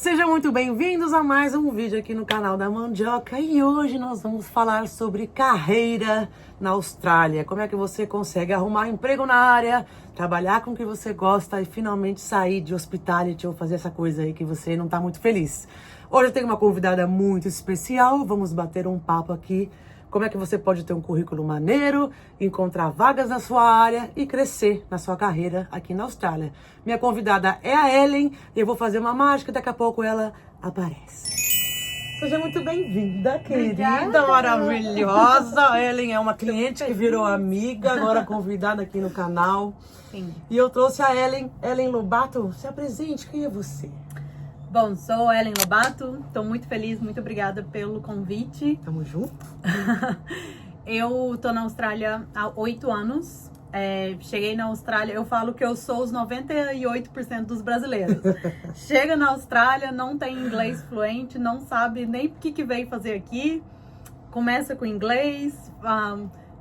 Sejam muito bem-vindos a mais um vídeo aqui no canal da Mandioca e hoje nós vamos falar sobre carreira na Austrália. Como é que você consegue arrumar emprego na área, trabalhar com o que você gosta e finalmente sair de hospitality ou fazer essa coisa aí que você não tá muito feliz. Hoje eu tenho uma convidada muito especial, vamos bater um papo aqui. Como é que você pode ter um currículo maneiro, encontrar vagas na sua área e crescer na sua carreira aqui na Austrália. Minha convidada é a Ellen e eu vou fazer uma mágica, daqui a pouco ela aparece. Seja muito bem-vinda, querida, Obrigada. maravilhosa. Ellen é uma cliente que virou amiga, agora convidada aqui no canal. Sim. E eu trouxe a Ellen. Ellen Lobato, se apresente, quem é você? Bom, sou Ellen Lobato, estou muito feliz, muito obrigada pelo convite. Tamo junto? Eu tô na Austrália há 8 anos. Cheguei na Austrália, eu falo que eu sou os 98% dos brasileiros. Chega na Austrália, não tem inglês fluente, não sabe nem o que veio fazer aqui. Começa com inglês,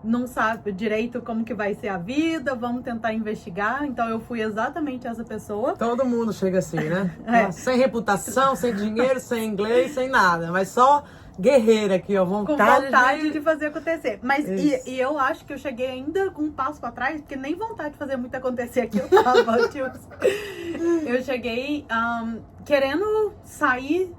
não sabe direito como que vai ser a vida, vamos tentar investigar. Então eu fui exatamente essa pessoa. Todo mundo chega assim, né? Sem reputação, sem dinheiro, sem inglês, sem nada. Mas só guerreira aqui, ó. Com vontade de fazer acontecer. Mas e eu acho que eu cheguei ainda com um passo pra trás, porque nem vontade de fazer muito acontecer aqui eu tava. Tipo, eu cheguei querendo sair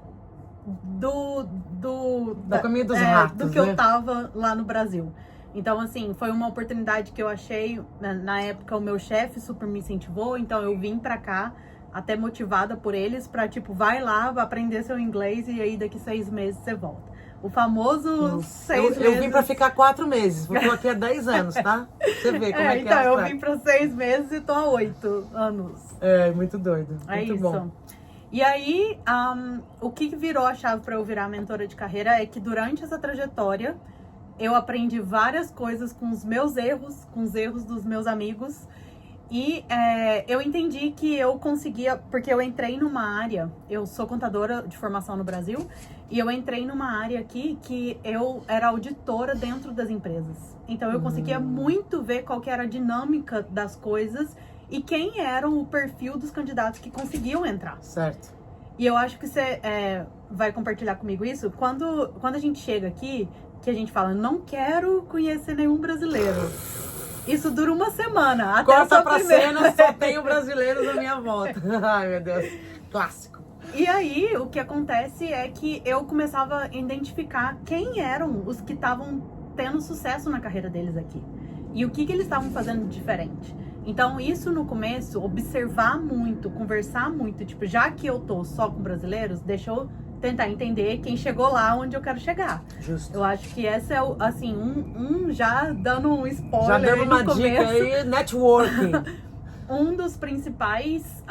da caminho dos ratos, do que eu tava lá no Brasil. Então, assim, foi uma oportunidade que eu achei. Na época, o meu chefe super me incentivou, então eu vim pra cá, até motivada por eles, pra tipo, vai lá, vai aprender seu inglês e aí daqui 6 meses você volta. O famoso 6 meses. Eu vim pra ficar 4 meses, porque eu tô aqui há 10 anos, tá? Você vê como é que então, é. eu vim pra 6 meses e tô há 8 anos. É, muito doido. É muito isso. Bom. E aí, o que virou a chave pra eu virar mentora de carreira é que durante essa trajetória, eu aprendi várias coisas com os meus erros, com os erros dos meus amigos. E eu entendi que eu conseguia, porque eu entrei numa área, eu sou contadora de formação no Brasil, e eu entrei numa área aqui que eu era auditora dentro das empresas. Então eu conseguia muito ver qual que era a dinâmica das coisas e quem era o perfil dos candidatos que conseguiam entrar. Certo. E eu acho que você vai compartilhar comigo isso. Quando a gente chega aqui, que a gente fala, não quero conhecer nenhum brasileiro. Isso dura uma semana. Até Corta pra primeira... cena, só tenho brasileiros na minha volta. Ai, meu Deus. Clássico. E aí, o que acontece é que eu começava a identificar quem eram os que estavam tendo sucesso na carreira deles aqui. E o que eles estavam fazendo de diferente. Então, isso no começo, observar muito, conversar muito. Tipo, já que eu tô só com brasileiros, deixa eu tentar entender quem chegou lá onde eu quero chegar. Justo. Eu acho que essa é, assim, já dando um spoiler. Já dando uma no dica começo. aí, networking. Um dos principais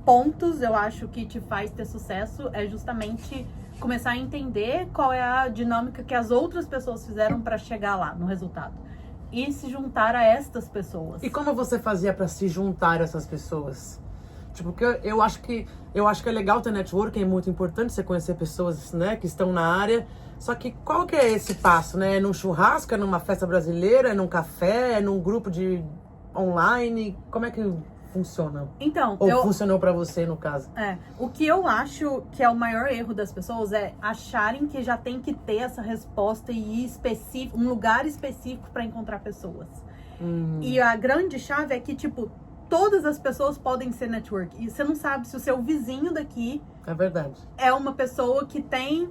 pontos, eu acho, que te faz ter sucesso é justamente começar a entender qual é a dinâmica que as outras pessoas fizeram para chegar lá no resultado. E se juntar a estas pessoas. E como você fazia para se juntar a essas pessoas? Tipo, porque eu acho que é legal ter networking, é muito importante você conhecer pessoas, né, que estão na área. Só que qual que é esse passo, né? É num churrasco, é numa festa brasileira, é num café, é num grupo de online? Como é que funciona? Então, Ou funcionou para você, no caso? O que eu acho que é o maior erro das pessoas é acharem que já tem que ter essa resposta e ir um lugar específico para encontrar pessoas. E a grande chave é que, tipo, todas as pessoas podem ser network. E você não sabe se o seu vizinho daqui... É verdade. É uma pessoa que tem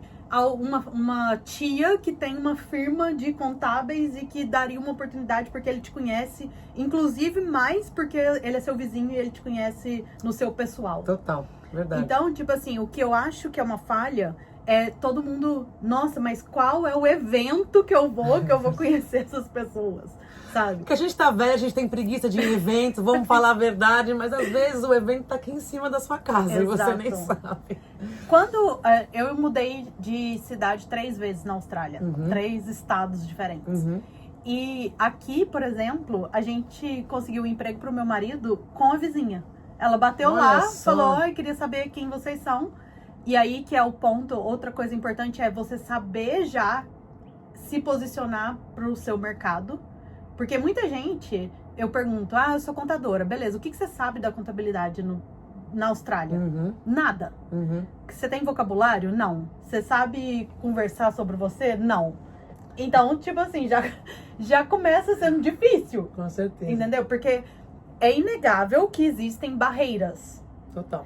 uma tia que tem uma firma de contábeis e que daria uma oportunidade porque ele te conhece, inclusive mais porque ele é seu vizinho e ele te conhece no seu pessoal. Total, verdade. Então, tipo assim, o que eu acho que é uma falha é todo mundo... Nossa, mas qual é o evento que eu vou conhecer essas pessoas? Sabe? Porque a gente tá velho, a gente tem preguiça de ir em evento, vamos falar a verdade, mas às vezes o evento tá aqui em cima da sua casa. Exato. E você nem sabe. Quando eu mudei de cidade 3 vezes na Austrália, 3 estados diferentes. E aqui, por exemplo, a gente conseguiu um emprego pro meu marido com a vizinha. Ela bateu lá, falou, oi, queria saber quem vocês são. E aí que é o ponto, outra coisa importante é você saber já se posicionar pro seu mercado. Porque muita gente, eu pergunto, eu sou contadora, beleza, o que você sabe da contabilidade na Austrália? Uhum. Nada. Uhum. Você tem vocabulário? Não. Você sabe conversar sobre você? Não. Então, tipo assim, já começa sendo difícil. Com certeza. Entendeu? Porque é inegável que existem barreiras. Total.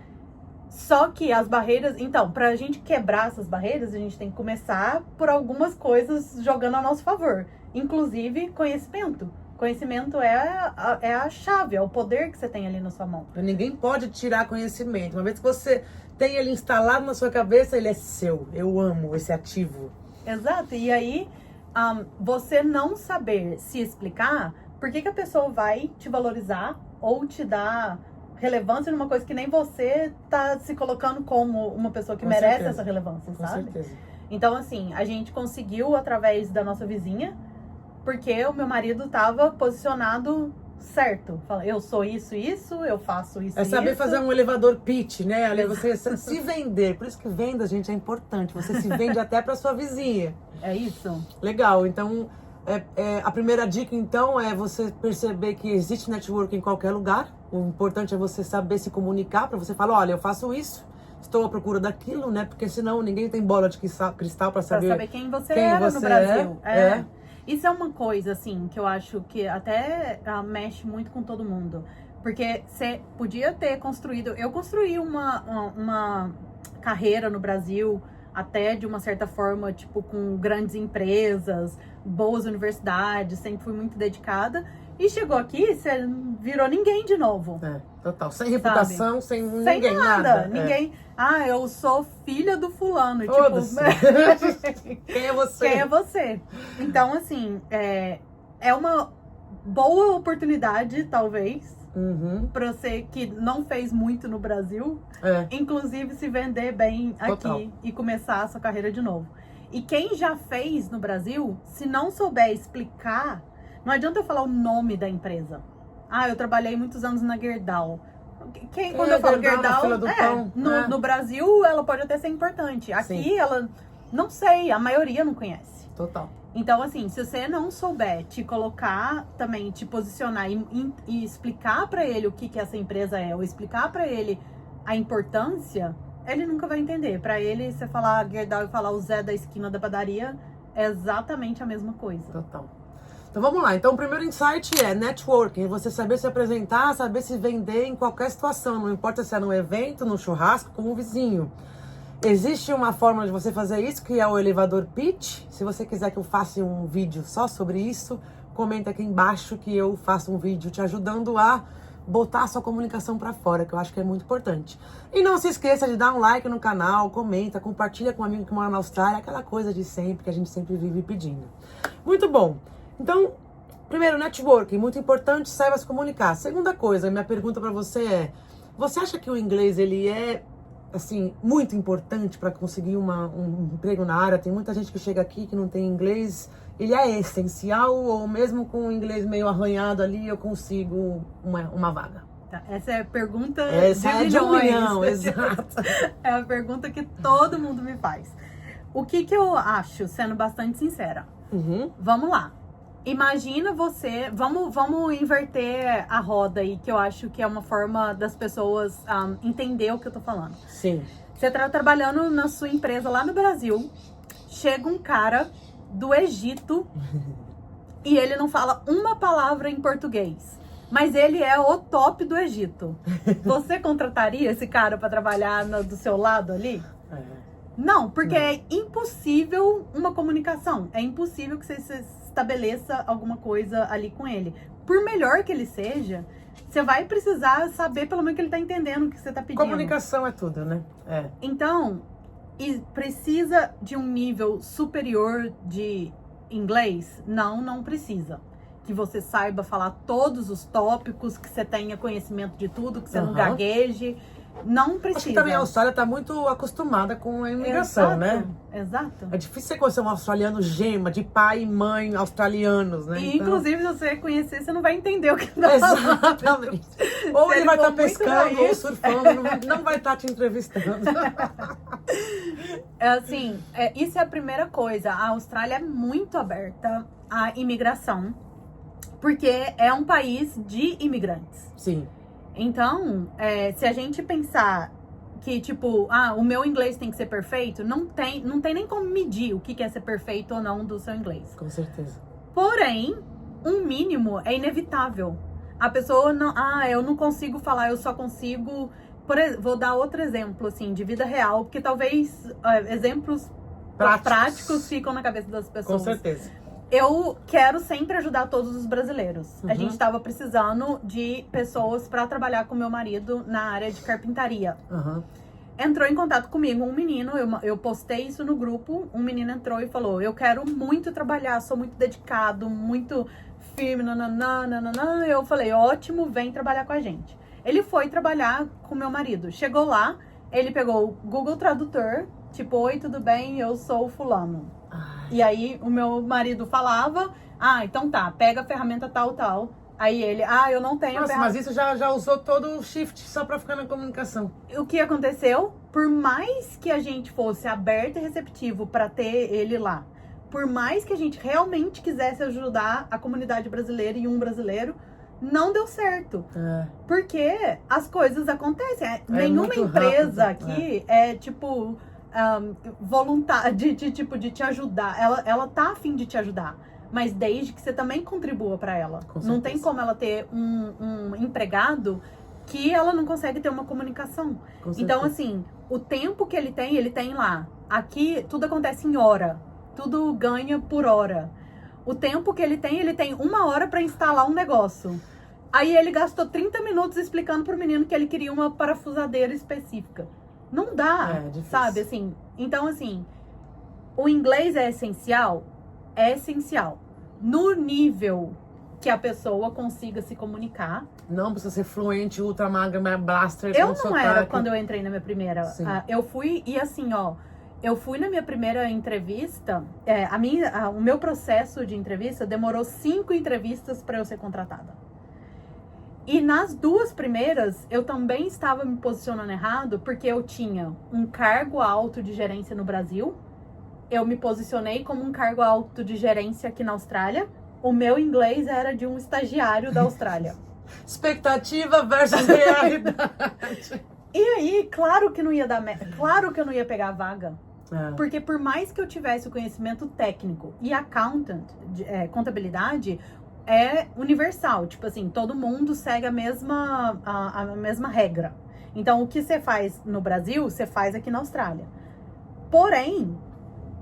Só que as barreiras... Então, pra gente quebrar essas barreiras, a gente tem que começar por algumas coisas jogando a nosso favor. Inclusive, conhecimento. Conhecimento é a chave, é o poder que você tem ali na sua mão. Ninguém pode tirar conhecimento. Uma vez que você tem ele instalado na sua cabeça, ele é seu. Eu amo esse ativo. Exato. E aí, você não saber se explicar, por que a pessoa vai te valorizar ou te dar relevância numa coisa que nem você tá se colocando como uma pessoa que merece essa relevância, sabe? Com certeza. Então, assim, a gente conseguiu através da nossa vizinha, porque o meu marido tava posicionado certo. Fala, eu sou isso, eu faço isso, É saber fazer um elevador pitch, né? Ali você se vender. Por isso que venda, gente, é importante. Você se vende até pra sua vizinha. É isso. Legal. Então, a primeira dica, então, é você perceber que existe network em qualquer lugar. O importante é você saber se comunicar pra você falar, olha, eu faço isso, estou à procura daquilo, né? Porque senão ninguém tem bola de cristal pra saber quem você era no Brasil. É. Isso é uma coisa, assim, que eu acho que até mexe muito com todo mundo. Porque você podia ter construído... Eu construí uma carreira no Brasil, até de uma certa forma, tipo, com grandes empresas, boas universidades, sempre fui muito dedicada. E chegou aqui, você virou ninguém de novo. Total. Sem reputação, sem ninguém, nada. Ninguém... eu sou filha do fulano. Tipo, quem é você? Quem é você? Então, assim, é uma boa oportunidade, talvez, pra você que não fez muito no Brasil, inclusive se vender bem aqui e começar a sua carreira de novo. E quem já fez no Brasil, se não souber explicar, não adianta eu falar o nome da empresa. Eu trabalhei muitos anos na Gerdau. Quando eu falo Gerdau, no Brasil ela pode até ser importante. Aqui ela, não sei, a maioria não conhece. Total. Então, assim, se você não souber te colocar também, te posicionar e explicar pra ele o que essa empresa é, ou explicar pra ele a importância, ele nunca vai entender. Pra ele, você falar Gerdau e falar o Zé da esquina da padaria, é exatamente a mesma coisa. Total. Então vamos lá. Então o primeiro insight é networking. Você saber se apresentar, saber se vender em qualquer situação. Não importa se é num evento, num churrasco, com um vizinho. Existe uma forma de você fazer isso, que é o elevador pitch. Se você quiser que eu faça um vídeo só sobre isso, comenta aqui embaixo que eu faço um vídeo te ajudando a botar a sua comunicação pra fora, que eu acho que é muito importante. E não se esqueça de dar um like no canal, comenta, compartilha com um amigo que mora na Austrália, aquela coisa de sempre, que a gente sempre vive pedindo. Muito bom. Então, primeiro, networking, muito importante, saiba se comunicar. Segunda coisa, minha pergunta pra você é, você acha que o inglês, ele é, assim, muito importante para conseguir um emprego na área? Tem muita gente que chega aqui que não tem inglês. Ele é essencial ou mesmo com o inglês meio arranhado ali eu consigo uma vaga? Essa é a pergunta de um milhão, exato. É a pergunta que todo mundo me faz. O que eu acho, sendo bastante sincera? Vamos lá. Imagina você... Vamos inverter a roda aí, que eu acho que é uma forma das pessoas entender o que eu tô falando. Sim. Você tá trabalhando na sua empresa lá no Brasil, chega um cara do Egito e ele não fala uma palavra em português, mas ele é o top do Egito. Você contrataria esse cara pra trabalhar do seu lado ali? Não, porque é impossível uma comunicação. É impossível que você estabeleça alguma coisa ali com ele. Por melhor que ele seja, você vai precisar saber pelo menos que ele tá entendendo o que você tá pedindo. Comunicação é tudo, né? Então, precisa de um nível superior de inglês? Não precisa. Que você saiba falar todos os tópicos, que você tenha conhecimento de tudo, que você não gagueje. Não precisa. Acho que também a Austrália está muito acostumada com a imigração, né? Exato. É difícil você conhecer um australiano gema, de pai e mãe australianos, né? E inclusive, se você conhecer, você não vai entender o que tá falando. Exatamente. Ou ele vai estar pescando ou surfando, não vai estar te entrevistando. Assim, isso é a primeira coisa. A Austrália é muito aberta à imigração, porque é um país de imigrantes. Sim. Então, se a gente pensar que, tipo, o meu inglês tem que ser perfeito, não tem nem como medir o que é ser perfeito ou não do seu inglês. Com certeza. Porém, um mínimo é inevitável. A pessoa não... eu não consigo falar, eu só consigo... Vou dar outro exemplo, assim, de vida real, porque talvez exemplos práticos ficam na cabeça das pessoas. Com certeza. Eu quero sempre ajudar todos os brasileiros. Uhum. A gente estava precisando de pessoas para trabalhar com meu marido na área de carpintaria. Uhum. Entrou em contato comigo um menino, eu postei isso no grupo, um menino entrou e falou, eu quero muito trabalhar, sou muito dedicado, muito firme, nananã. Eu falei, ótimo, vem trabalhar com a gente. Ele foi trabalhar com meu marido. Chegou lá, ele pegou o Google Tradutor, tipo, oi, tudo bem? Eu sou o fulano. E aí o meu marido falava, então tá, pega a ferramenta tal. Aí ele, eu não tenho Nossa, ferramenta. mas isso já usou todo o shift só pra ficar na comunicação. O que aconteceu? Por mais que a gente fosse aberto e receptivo pra ter ele lá, por mais que a gente realmente quisesse ajudar a comunidade brasileira e um brasileiro, não deu certo. Porque as coisas acontecem. Nenhuma empresa aqui é tipo voluntária de te ajudar. Ela tá a fim de te ajudar. Mas desde que você também contribua para ela. Não tem como ela ter um empregado que ela não consegue ter uma comunicação. Então, assim, o tempo que ele tem lá. Aqui tudo acontece em hora. Tudo ganha por hora. O tempo que ele tem 1 hora para instalar um negócio. Aí ele gastou 30 minutos explicando pro menino que ele queria uma parafusadeira específica. Não dá, sabe? Assim, então, assim, o inglês é essencial? É essencial. No nível que a pessoa consiga se comunicar. Não precisa ser fluente, ultra magra, blaster. Eu não era quando eu entrei na minha primeira. Sim. Eu fui, e assim, eu fui na minha primeira entrevista. O meu processo de entrevista demorou 5 entrevistas para eu ser contratada. E nas 2 primeiras, eu também estava me posicionando errado, porque eu tinha um cargo alto de gerência no Brasil. Eu me posicionei como um cargo alto de gerência aqui na Austrália. O meu inglês era de um estagiário da Austrália. Expectativa versus realidade. E aí, claro que não ia dar, claro que eu não ia pegar a vaga. Porque por mais que eu tivesse o conhecimento técnico e accountant, contabilidade, é universal. Tipo assim, todo mundo segue a mesma regra. Então, o que você faz no Brasil, você faz aqui na Austrália. Porém,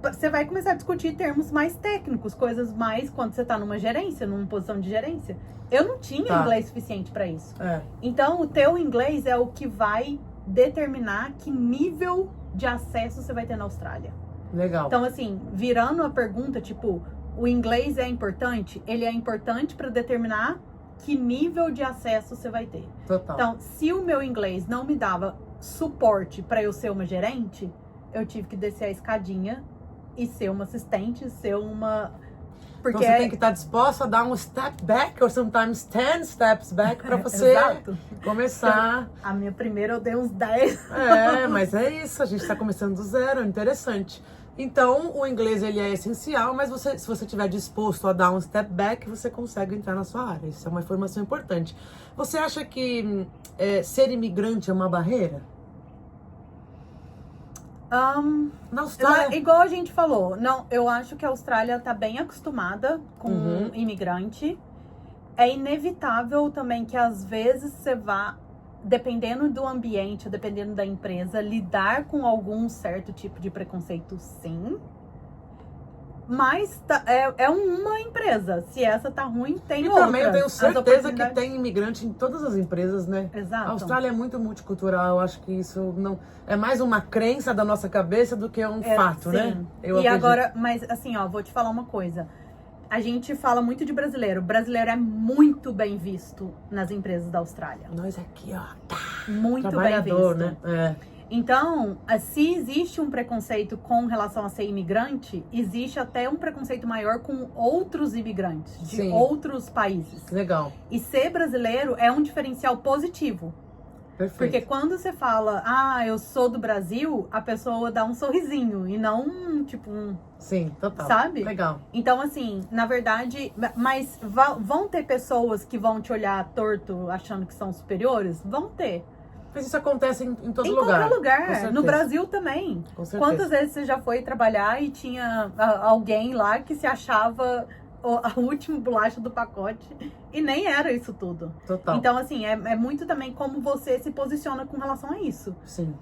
você vai começar a discutir termos mais técnicos, coisas mais quando você tá numa gerência, numa posição de gerência. Eu não tinha inglês suficiente para isso. Então, o teu inglês é o que vai determinar que nível de acesso você vai ter na Austrália. Legal. Então, assim, virando a pergunta, tipo, o inglês é importante? Ele é importante para determinar que nível de acesso você vai ter. Total. Então, se o meu inglês não me dava suporte para eu ser uma gerente, eu tive que descer a escadinha e ser uma assistente, ser uma... Porque então você tem que estar disposta a dar um step back, ou sometimes 10 steps back, pra você começar. A minha primeira eu dei uns 10. Mas é isso, a gente tá começando do zero, interessante. Então, o inglês ele é essencial, mas se você estiver disposto a dar um step back, você consegue entrar na sua área. Isso é uma informação importante. Você acha que ser imigrante é uma barreira? Na Austrália... Igual a gente falou, não, eu acho que a Austrália tá bem acostumada com imigrante. É inevitável também que às vezes você vá, dependendo do ambiente, dependendo da empresa, lidar com algum certo tipo de preconceito, sim. Mas é uma empresa. Se essa tá ruim, tem outra. E também eu tenho certeza que tem imigrante em todas as empresas, né? Exato. A Austrália é muito multicultural. Eu acho que isso não é mais uma crença da nossa cabeça do que um fato, sim. né? Eu acredito. Agora, mas assim, vou te falar uma coisa. A gente fala muito de brasileiro. O brasileiro é muito bem visto nas empresas da Austrália. Nós aqui, muito bem visto. Né? Então, se existe um preconceito com relação a ser imigrante, existe até um preconceito maior com outros imigrantes de outros países. Legal. E ser brasileiro é um diferencial positivo. Perfeito. Porque quando você fala, eu sou do Brasil, a pessoa dá um sorrisinho e não, tipo, Sim, total. Sabe? Legal. Então, assim, na verdade, mas vão ter pessoas que vão te olhar torto achando que são superiores? Vão ter. Mas isso acontece em todo Em lugar. qualquer lugar. Com No certeza. Brasil também. Com certeza. Quantas vezes você já foi trabalhar e tinha alguém lá que se achava a última bolacha do pacote e nem era isso tudo. Total. Então, assim, é muito também como você se posiciona com relação a isso. Sim.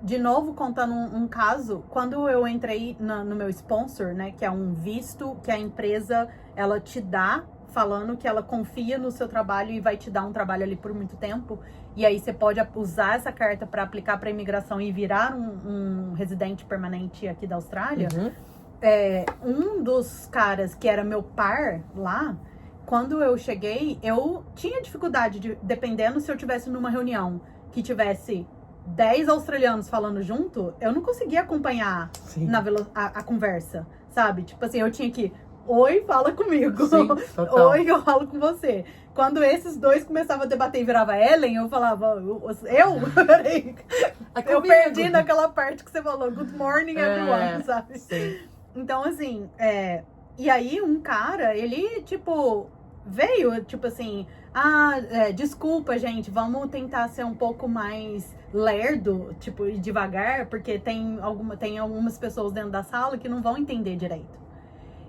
De novo, contando um caso, quando eu entrei no meu sponsor, né, que é um visto que a empresa, ela te dá, falando que ela confia no seu trabalho e vai te dar um trabalho ali por muito tempo, e aí você pode usar essa carta para aplicar para imigração e virar um residente permanente aqui da Austrália. Uhum. Um dos caras que era meu par lá, quando eu cheguei, eu tinha dificuldade, dependendo se eu tivesse numa reunião que tivesse 10 australianos falando junto, eu não conseguia acompanhar a conversa, sabe? Tipo assim, eu tinha que, oi, fala comigo. Sim, total. Oi, eu falo com você. Quando esses dois começavam a debater e virava Ellen, eu falava, Peraí. Eu perdi naquela parte que você falou, good morning everyone, sabe? Sim. Então, assim, e aí um cara, ele, tipo, veio, tipo assim, desculpa, gente, vamos tentar ser um pouco mais lerdo, tipo, e devagar, porque tem algumas pessoas dentro da sala que não vão entender direito.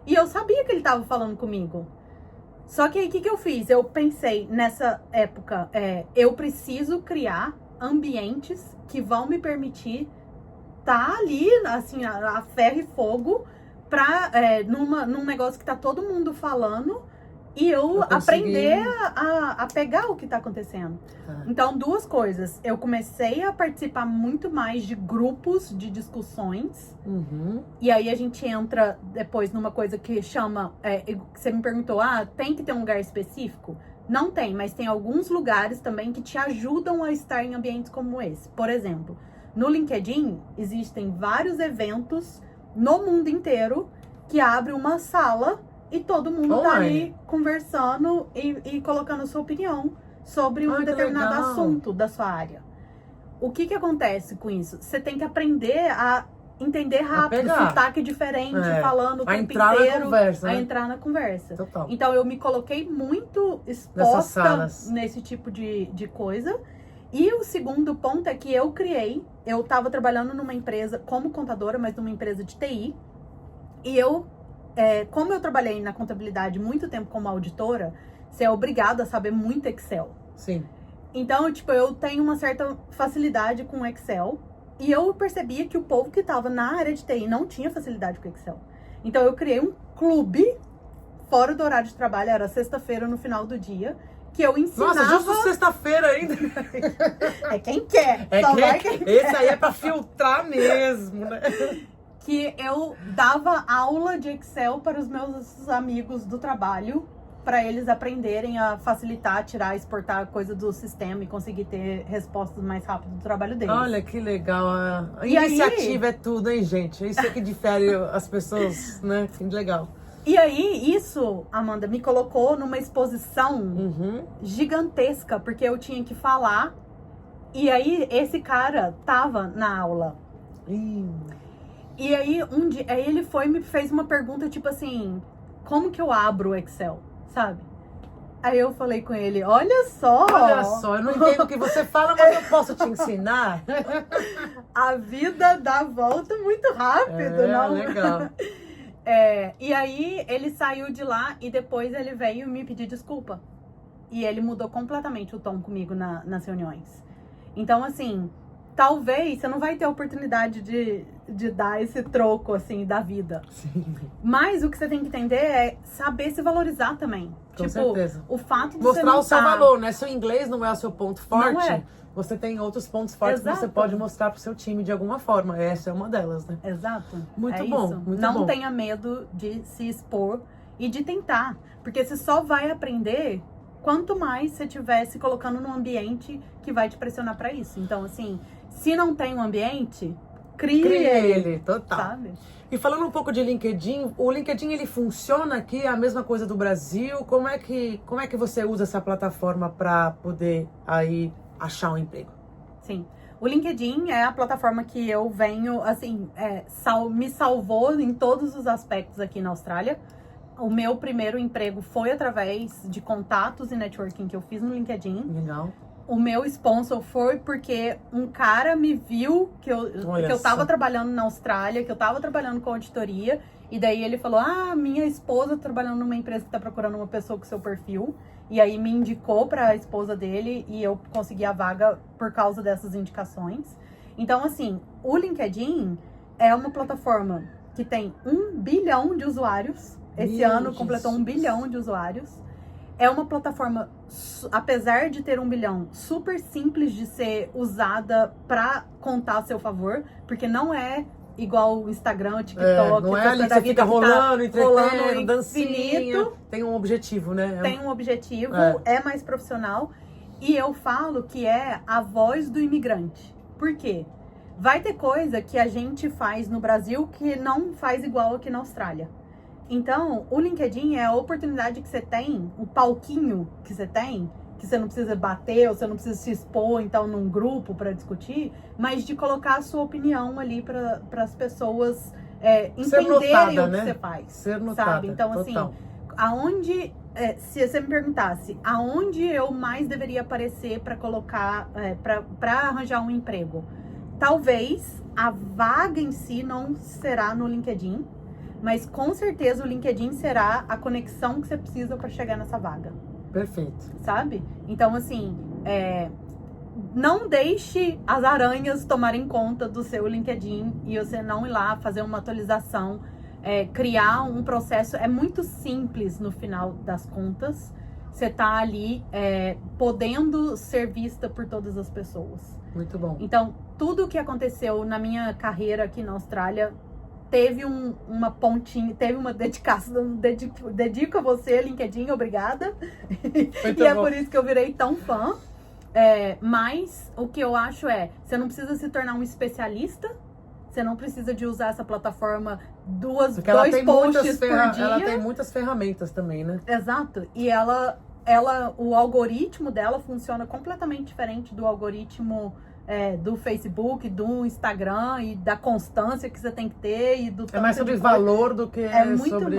E eu sabia que ele tava falando comigo. Só que aí, o que eu fiz? Eu pensei, nessa época, eu preciso criar ambientes que vão me permitir estar ali, assim, a ferro e fogo, num negócio que tá todo mundo falando, e eu aprender a pegar o que tá acontecendo. Então, duas coisas. Eu comecei a participar muito mais de grupos de discussões. Uhum. E aí a gente entra depois numa coisa que chama... você me perguntou, tem que ter um lugar específico? Não tem, mas tem alguns lugares também que te ajudam a estar em ambientes como esse. Por exemplo, no LinkedIn, existem vários eventos no mundo inteiro que abre uma sala e todo mundo tá ali conversando e colocando a sua opinião sobre um determinado assunto da sua área. O que acontece com isso? Você tem que aprender a entender rápido, sotaque diferente, falando o tempo inteiro, a entrar na conversa. Total. Então eu me coloquei muito exposta nesse tipo de coisa. E o segundo ponto é que eu estava trabalhando numa empresa como contadora, mas numa empresa de TI. E como eu trabalhei na contabilidade muito tempo como auditora, você é obrigado a saber muito Excel. Sim. Então, tipo, eu tenho uma certa facilidade com Excel. E eu percebia que o povo que estava na área de TI não tinha facilidade com Excel. Então, eu criei um clube fora do horário de trabalho, era sexta-feira no final do dia, que eu ensinava... Nossa, justo sexta-feira ainda. Quem quer. Quem quer. Esse aí é pra filtrar mesmo, né? Que eu dava aula de Excel para os meus amigos do trabalho, para eles aprenderem a facilitar, tirar, exportar coisa do sistema e conseguir ter respostas mais rápido do trabalho deles. Olha que legal. A iniciativa é tudo, hein, gente? Isso é que difere as pessoas, né? Que legal. E aí, isso, Amanda, me colocou numa exposição gigantesca, porque eu tinha que falar. E aí, esse cara tava na aula. E aí, um dia, ele foi e me fez uma pergunta, tipo assim, como que eu abro o Excel, sabe? Aí eu falei com ele, olha só, eu não entendo o que você fala, mas eu posso te ensinar. A vida dá volta muito rápido, não? Legal. E aí, ele saiu de lá e depois ele veio me pedir desculpa. E ele mudou completamente o tom comigo nas reuniões. Então, assim, talvez você não vai ter a oportunidade de dar esse troco, assim, da vida. Sim. Mas o que você tem que entender é saber se valorizar também. Com certeza. O fato de mostrar você não o seu valor, né? Se o inglês não é o seu ponto forte, Não é. você tem outros pontos fortes que você pode mostrar pro seu time de alguma forma. Essa é uma delas, né? Exato. Muito é bom, isso. muito não bom. tenha medo de se expor e de tentar. Porque você só vai aprender quanto mais você estiver se colocando num ambiente que vai te pressionar pra isso. Então, assim, se não tem um ambiente, crie ele. Total. Sabe? E falando um pouco de LinkedIn, o LinkedIn ele funciona aqui, é a mesma coisa do Brasil? Como é que você usa essa plataforma para poder aí achar um emprego? Sim. O LinkedIn é a plataforma que eu venho, assim, me salvou em todos os aspectos aqui na Austrália. O meu primeiro emprego foi através de contatos e networking que eu fiz no LinkedIn. Legal. O meu sponsor foi porque um cara me viu que eu tava trabalhando na Austrália, que eu tava trabalhando com auditoria. E daí ele falou, minha esposa tá trabalhando numa empresa que tá procurando uma pessoa com seu perfil. E aí me indicou pra esposa dele e eu consegui a vaga por causa dessas indicações. Então, assim, o LinkedIn é uma plataforma que tem 1 bilhão de usuários. Esse ano completou 1 bilhão de usuários. É uma plataforma, apesar de ter 1 bilhão, super simples de ser usada pra contar a seu favor, porque não é igual o Instagram, o TikTok. Não é ali que você fica rolando, entretendo, dancinha. Infinito. Tem um objetivo, né? Tem um objetivo, é mais profissional. E eu falo que é a voz do imigrante. Por quê? Vai ter coisa que a gente faz no Brasil que não faz igual aqui na Austrália. Então, o LinkedIn é a oportunidade que você tem, o palquinho que você não precisa bater, ou você não precisa se expor, então, num grupo para discutir, mas de colocar a sua opinião ali para as pessoas entenderem notada, o que né? você faz. Ser notada, sabe? Então, total. Assim, se você me perguntasse, aonde eu mais deveria aparecer para colocar, para arranjar um emprego? Talvez a vaga em si não será no LinkedIn, mas com certeza o LinkedIn será a conexão que você precisa para chegar nessa vaga. Perfeito. Sabe? Então, assim, não deixe as aranhas tomarem conta do seu LinkedIn e você não ir lá fazer uma atualização, criar um processo. É muito simples no final das contas. Você tá ali podendo ser vista por todas as pessoas. Muito bom. Então, tudo o que aconteceu na minha carreira aqui na Austrália teve uma pontinha, teve uma dedicação, dedico a você, LinkedIn, obrigada. Muito E bom. por isso que eu virei tão fã. Mas o que eu acho você não precisa se tornar um especialista, você não precisa de usar essa plataforma dois posts por dia. Ela tem muitas ferramentas também, né? Exato. E o algoritmo dela funciona completamente diferente do algoritmo do Facebook, do Instagram e da constância que você tem que ter e do É mais sobre valor do que sobre...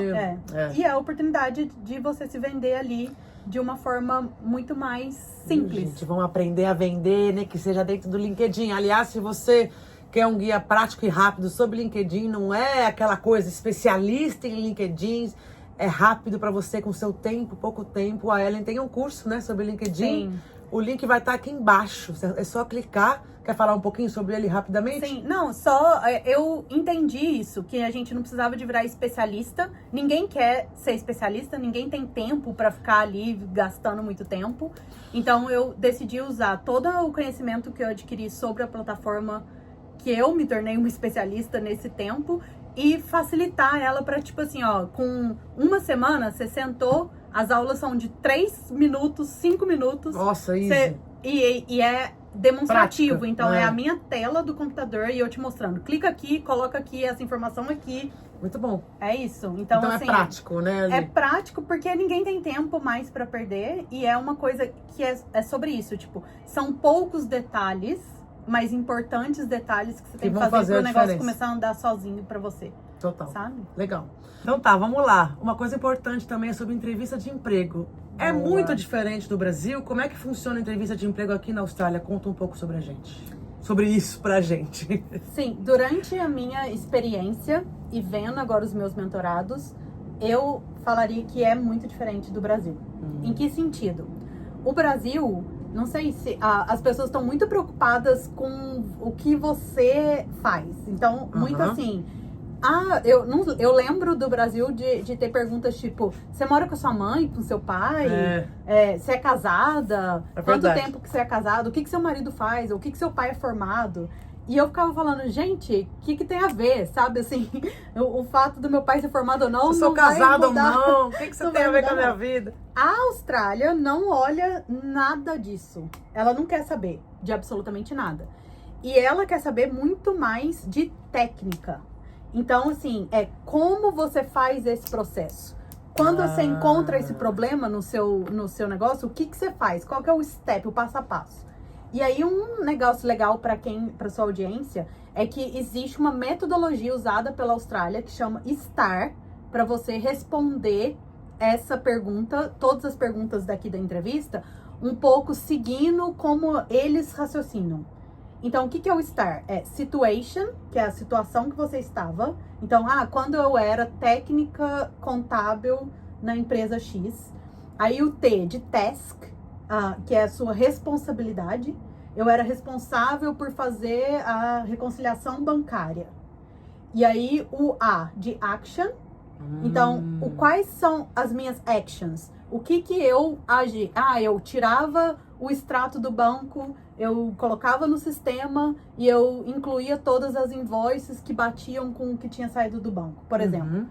E é a oportunidade de você se vender ali de uma forma muito mais simples. Gente, vamos aprender a vender, né? Que seja dentro do LinkedIn. Aliás, se você quer um guia prático e rápido sobre LinkedIn, não é aquela coisa especialista em LinkedIn, é rápido para você com seu tempo, pouco tempo. A Ellen tem um curso, né, sobre LinkedIn. Sim. O link vai estar aqui embaixo. É só clicar. Quer falar um pouquinho sobre ele rapidamente? Sim, não, eu entendi isso, que a gente não precisava de virar especialista. Ninguém quer ser especialista, ninguém tem tempo para ficar ali gastando muito tempo. Então eu decidi usar todo o conhecimento que eu adquiri sobre a plataforma, que eu me tornei uma especialista nesse tempo, e facilitar ela para, tipo assim, com uma semana você sentou, as aulas são de 3 minutos, 5 minutos. Nossa, isso. E é demonstrativo, Prática, então é a minha tela do computador e eu te mostrando. Clica aqui, coloca aqui essa informação aqui. Muito bom. É isso. Então é assim, prático, né? Ali. É prático porque ninguém tem tempo mais pra perder e é uma coisa que é sobre isso. Tipo, são poucos detalhes, mas importantes detalhes que você tem que fazer para o negócio começar a andar sozinho pra você. Total. Sabe? Legal. Então tá, vamos lá. Uma coisa importante também é sobre entrevista de emprego. É muito diferente do Brasil. Como é que funciona a entrevista de emprego aqui na Austrália? Conta um pouco sobre a gente. Sobre isso pra gente. Sim, durante a minha experiência e vendo agora os meus mentorados, eu falaria que é muito diferente do Brasil. Em que sentido? O Brasil, não sei se as pessoas estão muito preocupadas com o que você faz. Então, muito assim... eu lembro do Brasil de ter perguntas tipo, você mora com a sua mãe, com seu pai? Você é casada? Quanto tempo que você é casado? O que seu marido faz? O que seu pai é formado? E eu ficava falando, gente, o que tem a ver? Sabe, assim, o fato do meu pai ser formado ou não, eu sou casada ou não? O que você tem a ver com a minha vida? A Austrália não olha nada disso. Ela não quer saber de absolutamente nada. E ela quer saber muito mais de técnica. Então, assim, como você faz esse processo. Quando você encontra esse problema no seu negócio, o que você faz? Qual que é o step, o passo a passo? E aí um negócio legal para sua audiência é que existe uma metodologia usada pela Austrália que chama STAR para você responder essa pergunta, todas as perguntas daqui da entrevista, um pouco seguindo como eles raciocinam. Então, o que é o STAR? É situation, que é a situação que você estava. Então, quando eu era técnica contábil na empresa X. Aí o T de task, que é a sua responsabilidade. Eu era responsável por fazer a reconciliação bancária. E aí o A de action. Então, quais são as minhas actions? O que eu agi? Eu tirava o extrato do banco, eu colocava no sistema e eu incluía todas as invoices que batiam com o que tinha saído do banco, por exemplo.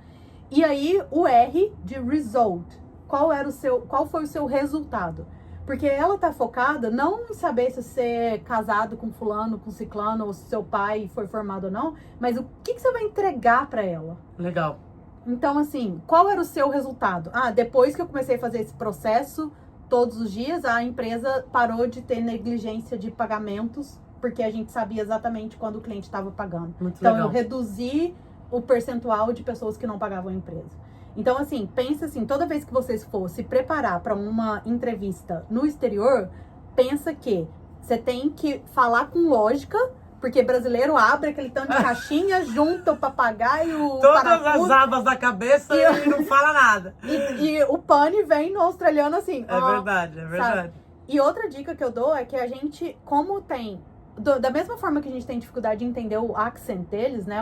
E aí o R de result. Qual foi o seu resultado? Porque ela tá focada não em saber se você é casado com fulano, com ciclano, ou se seu pai foi formado ou não, mas o que você vai entregar para ela. Legal. Então, assim, qual era o seu resultado? Depois que eu comecei a fazer esse processo, todos os dias, a empresa parou de ter negligência de pagamentos, porque a gente sabia exatamente quando o cliente estava pagando. Muito então, legal. eu reduzi o percentual de pessoas que não pagavam a empresa. Então, assim, pensa assim, toda vez que vocês for se preparar para uma entrevista no exterior, pensa que você tem que falar com lógica, porque brasileiro abre aquele tanto de caixinha, junta o papagaio, todas parafuso, as abas da cabeça e não fala nada. E o pane vem no australiano assim. É verdade, é verdade. Sabe? E outra dica que eu dou é que a gente, como tem... Da mesma forma que a gente tem dificuldade de entender o accent deles, né?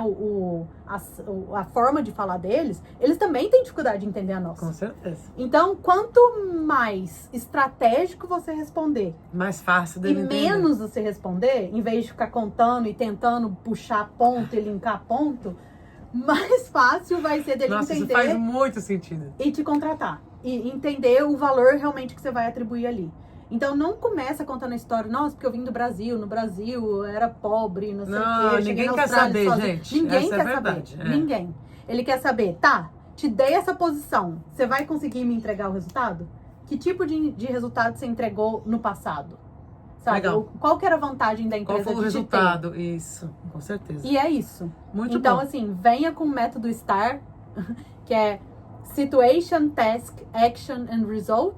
A forma de falar deles, eles também têm dificuldade de entender a nossa. Com certeza. Então, quanto mais estratégico você responder, mais fácil dele entender. menos você responder, em vez de ficar contando e tentando puxar ponto e linkar ponto, mais fácil vai ser dele entender. Isso faz muito sentido. E te contratar. E entender o valor realmente que você vai atribuir ali. Então, não começa contando a história, nossa, porque eu vim do Brasil, no Brasil eu era pobre, não sei o quê. Ninguém quer saber, gente. Ninguém Essa quer é verdade, saber. Ninguém. Ele quer saber, te dei essa posição, você vai conseguir me entregar o resultado? Que tipo de resultado você entregou no passado? Sabe? Legal. Qual que era a vantagem da empresa? Qual foi o resultado? Isso, com certeza. E é isso. Muito então, bom. assim, venha com o método STAR, que é Situation, Task, Action and Result.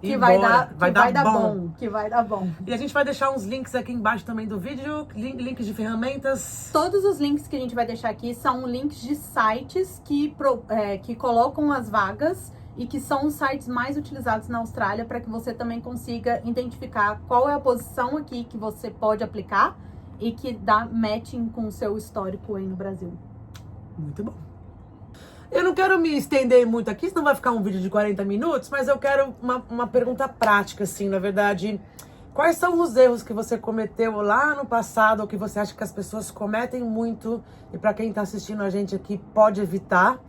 Que vai dar bom. E a gente vai deixar uns links aqui embaixo também do vídeo, links de ferramentas. Todos os links que a gente vai deixar aqui são links de sites que colocam as vagas e que são os sites mais utilizados na Austrália para que você também consiga identificar qual é a posição aqui que você pode aplicar e que dá matching com o seu histórico aí no Brasil. Muito bom. Eu não quero me estender muito aqui, senão vai ficar um vídeo de 40 minutos, mas eu quero uma pergunta prática, assim, na verdade. Quais são os erros que você cometeu lá no passado, ou que você acha que as pessoas cometem muito, e para quem tá assistindo a gente aqui pode evitar?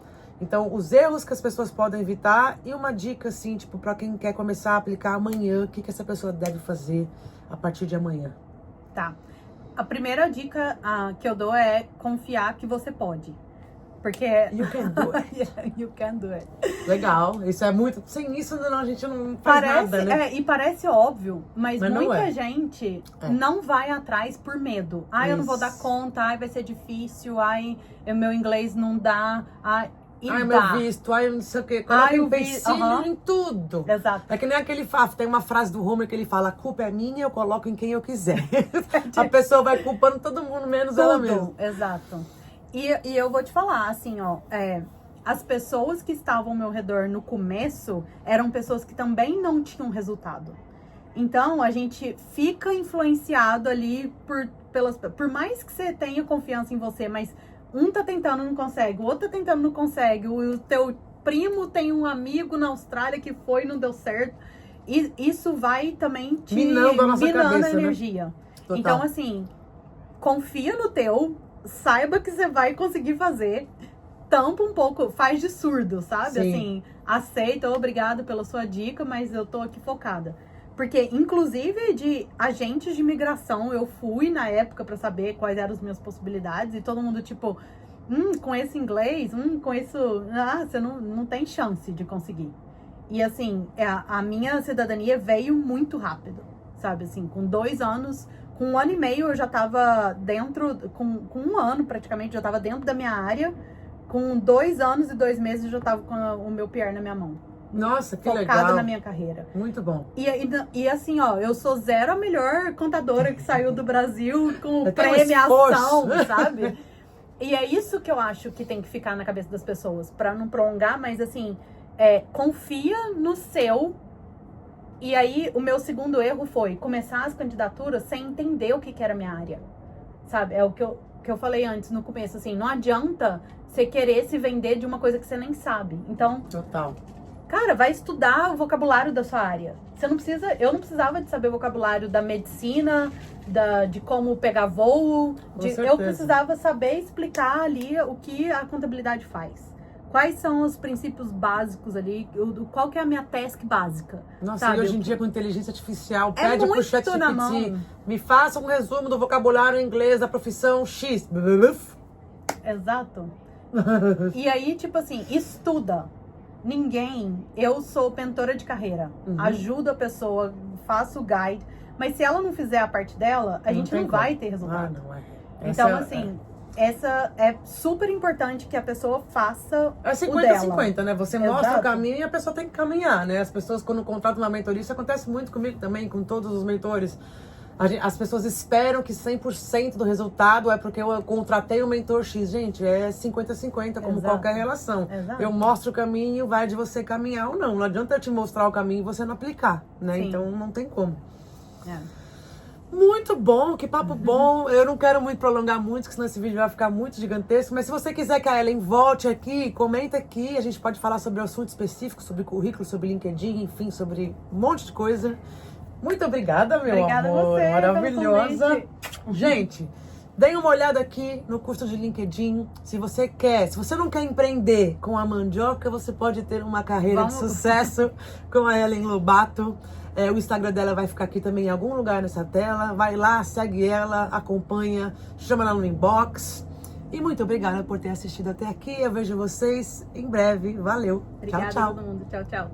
Então, os erros que as pessoas podem evitar e uma dica, assim, tipo, para quem quer começar a aplicar amanhã, o que essa pessoa deve fazer a partir de amanhã? Tá. A primeira dica que eu dou é confiar que você pode. Porque... You can do it. You can do it. Legal. Isso é muito... Sem isso, a gente não faz nada, né? E parece óbvio, mas muita é. gente não vai atrás por medo. Eu não vou dar conta, vai ser difícil, meu inglês não dá, meu visto, não sei o quê. Coloca empecilho em tudo. Exato. É que nem tem uma frase do Homer que ele fala, a culpa é minha, eu coloco em quem eu quiser. A pessoa vai culpando todo mundo, menos ela mesma. Exato. E eu vou te falar, assim, as pessoas que estavam ao meu redor no começo eram pessoas que também não tinham resultado. Então, a gente fica influenciado ali por mais que você tenha confiança em você, mas um tá tentando, não consegue, o outro tá tentando, não consegue, o teu primo tem um amigo na Austrália que foi e não deu certo. E isso vai também te minando a nossa cabeça, a energia. Né? Então, assim, confia no teu, saiba que você vai conseguir fazer, tampa um pouco, faz de surdo, sabe? Sim. Assim, aceita, obrigado pela sua dica, mas eu tô aqui focada. Porque, inclusive, de agentes de imigração, eu fui na época pra saber quais eram as minhas possibilidades, e todo mundo, tipo, com esse inglês, com isso, você não tem chance de conseguir. E, assim, a minha cidadania veio muito rápido. sabe? Assim, com 2 anos, com 1 ano e meio eu já tava dentro, com 1 ano praticamente, já tava dentro da minha área. Com 2 anos e 2 meses eu já tava com o meu PR na minha mão. Nossa, que focada legal. na minha carreira. Muito bom. E assim, ó, eu sou zero a melhor contadora que saiu do Brasil com Eu tenho premiação, esforço. sabe? E é isso que eu acho que tem que ficar na cabeça das pessoas, pra não prolongar, mas assim, confia no seu. E aí, o meu segundo erro foi começar as candidaturas sem entender o que era a minha área, sabe? É o que eu falei antes, no começo, assim, não adianta você querer se vender de uma coisa que você nem sabe. Então, Total. cara, vai estudar o vocabulário da sua área. Você não precisa, eu não precisava de saber o vocabulário da medicina, de como pegar voo. Eu precisava saber explicar ali o que a contabilidade faz. Quais são os princípios básicos ali, qual que é a minha task básica. Nossa, sabe? e hoje em dia com inteligência artificial, É pede pro muito ChatGPT, na mão. me faça um resumo do vocabulário inglês da profissão X. Exato. E aí, tipo assim, estuda. Eu sou mentora de carreira, ajudo a pessoa, faço o guide, mas se ela não fizer a parte dela, a gente não vai ter resultado. Então, assim, essa é super importante que a pessoa faça É 50-50, né? Você mostra o caminho e a pessoa tem que caminhar, né? As pessoas, quando contratam uma mentoria, isso acontece muito comigo também, com todos os mentores. As pessoas esperam que 100% do resultado é porque eu contratei o mentor X. Gente, é 50-50, como qualquer relação. Exato. Eu mostro o caminho, vai de você caminhar ou não. Não adianta eu te mostrar o caminho e você não aplicar, né? Sim. Então, não tem como. É. Muito bom, que papo bom. Eu não quero muito prolongar muito, porque senão esse vídeo vai ficar muito gigantesco. Mas se você quiser que a Ellen volte aqui, comenta aqui. A gente pode falar sobre assunto específico, sobre currículo, sobre LinkedIn, enfim, sobre um monte de coisa. Muito obrigada, meu Obrigada amor. a você, maravilhosa. pelo convite. Gente, deem uma olhada aqui no curso de LinkedIn. Se você não quer empreender com a mandioca, você pode ter uma carreira de sucesso com a Ellen Lobato. O Instagram dela vai ficar aqui também em algum lugar nessa tela. Vai lá, segue ela, acompanha, chama ela no inbox. E muito obrigada por ter assistido até aqui. Eu vejo vocês em breve. Valeu. Obrigada tchau, tchau. a todo mundo. Tchau, tchau.